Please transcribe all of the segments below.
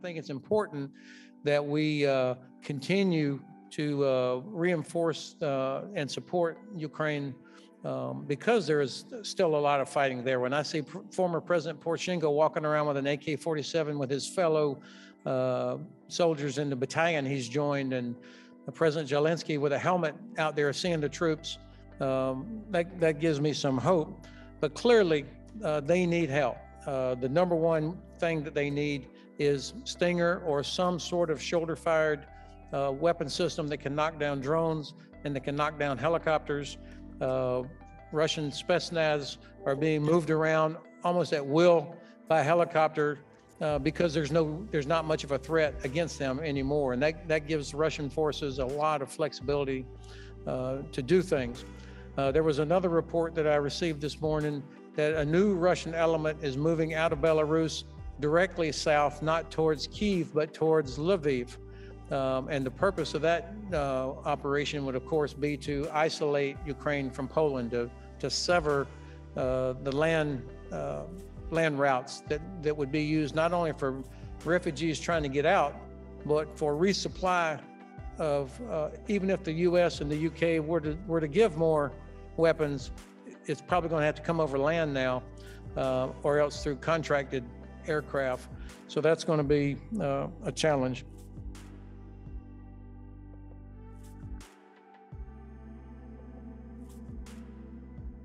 think it's important that we continue to reinforce and support Ukraine because there is still a lot of fighting there. When I see former President Poroshenko walking around with an AK-47 with his fellow soldiers in the battalion he's joined, and President Zelensky with a helmet out there seeing the troops, that gives me some hope. But clearly, they need help. The number one thing that they need is Stinger or some sort of shoulder-fired weapon system that can knock down drones and that can knock down helicopters. Russian Spetsnaz are being moved around almost at will by helicopter because there's not much of a threat against them anymore, and that gives Russian forces a lot of flexibility to do things. There was another report that I received this morning that a new Russian element is moving out of Belarus directly south, not towards Kyiv, but towards Lviv. And the purpose of that operation would, of course, be to isolate Ukraine from Poland, to sever the land routes that would be used not only for refugees trying to get out, but for resupply of, even if the US and the UK were to give more weapons, it's probably going to have to come over land now, or else through contracted aircraft. So that's going to be a challenge.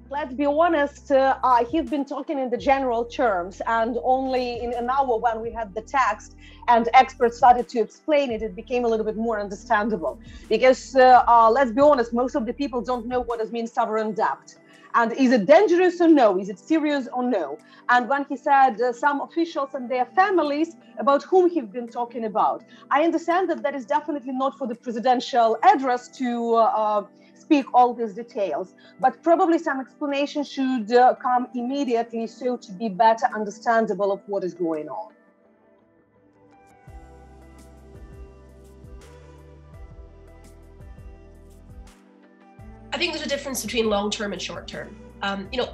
Let's be honest, he's been talking in the general terms, and only in an hour when we had the text and experts started to explain it, it became a little bit more understandable. Because let's be honest, most of the people don't know what does mean sovereign debt. And is it dangerous or no? Is it serious or no? And when he said some officials and their families, about whom he's been talking about, I understand that that is definitely not for the presidential address to speak all these details, but probably some explanation should come immediately so to be better understandable of what is going on. I think there's a difference between long-term and short-term.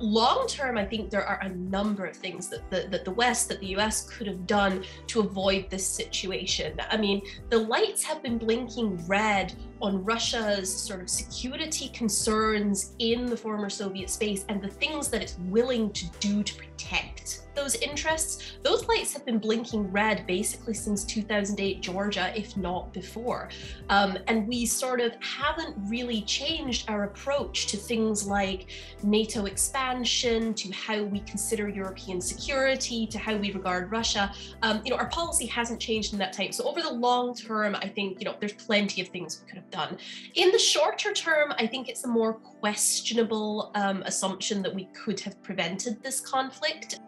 Long-term, I think there are a number of things that the West, that the US could have done to avoid this situation. I mean, the lights have been blinking red on Russia's sort of security concerns in the former Soviet space and the things that it's willing to do to protect those interests. Those lights have been blinking red basically since 2008 Georgia, if not before. And we sort of haven't really changed our approach to things like NATO expansion, to how we consider European security, to how we regard Russia. Our policy hasn't changed in that time. So over the long term, I think, there's plenty of things we could have done. In the shorter term, I think it's a more questionable assumption that we could have prevented this conflict.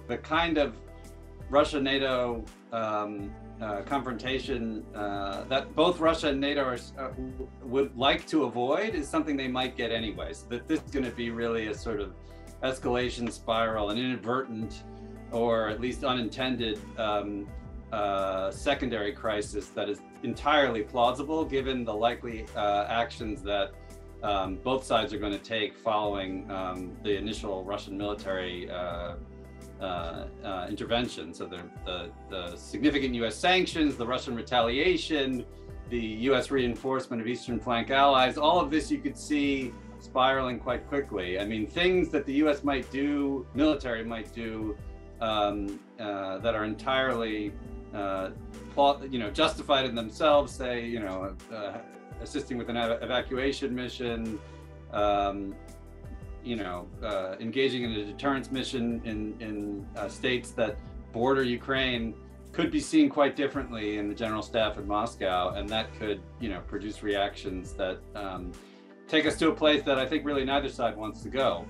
The kind of Russia-NATO confrontation that both Russia and NATO would like to avoid is something they might get anyway. So that this is going to be really a sort of escalation spiral, an inadvertent or at least unintended secondary crisis that is entirely plausible given the likely actions that both sides are going to take following the initial Russian military intervention. So the significant US sanctions, the Russian retaliation, the US reinforcement of Eastern Flank allies, all of this you could see spiraling quite quickly. I mean, things that the US might do, military might do, that are entirely justified in themselves, say, assisting with an evacuation mission, engaging in a deterrence mission in states that border Ukraine could be seen quite differently in the general staff in Moscow, and that could, produce reactions that take us to a place that I think really neither side wants to go.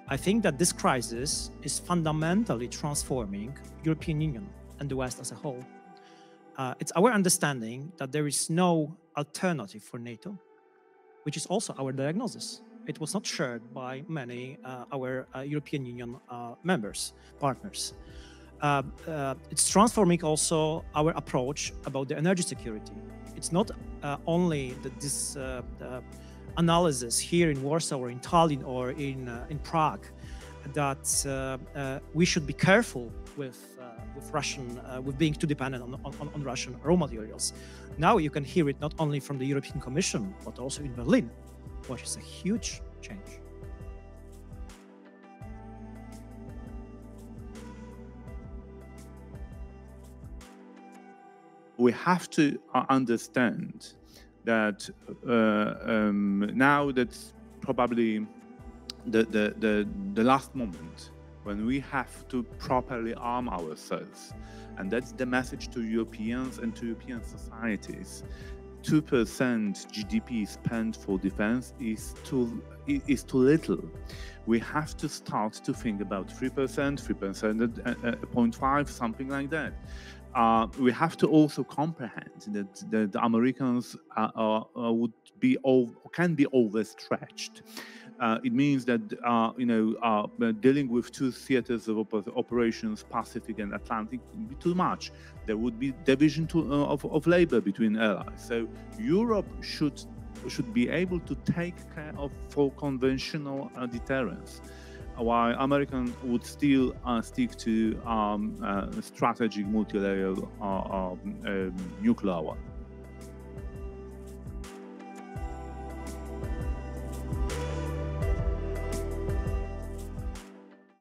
I think that this crisis is fundamentally transforming European Union and the West as a whole. It's our understanding that there is no alternative for NATO, which is also our diagnosis. It was not shared by many our European Union partners. it's transforming also our approach about the energy security. It's not only this analysis here in Warsaw or in Tallinn or in Prague that we should be careful with with being too dependent on Russian raw materials. Now you can hear it not only from the European Commission, but also in Berlin, which is a huge change. We have to understand that now that's probably the last moment when we have to properly arm ourselves. And that's the message to Europeans and to European societies. 2% GDP spent for defense is too little. We have to start to think about 3%, 3.5%, something like that. We have to also comprehend that the Americans can be overstretched. It means that dealing with two theaters of operations, Pacific and Atlantic, would be too much. There would be division of labor between allies. So Europe should be able to take care of for conventional deterrence, while Americans would still stick to strategic multilateral nuclear one.